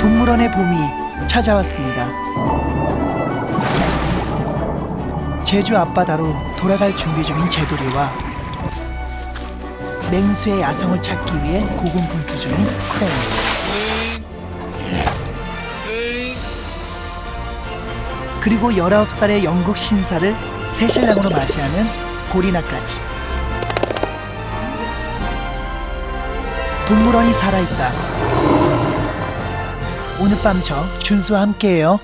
동물원의 봄이 찾아왔습니다. 제주 앞바다로 돌아갈 준비 중인 제돌이와 맹수의 야성을 찾기 위해 고군분투 중인 크레인, 그리고 19살의 영국 신사를 새신랑으로 맞이하는 보리나까지. 동물원이 살아있다. 오늘 밤 저 준수와 함께해요.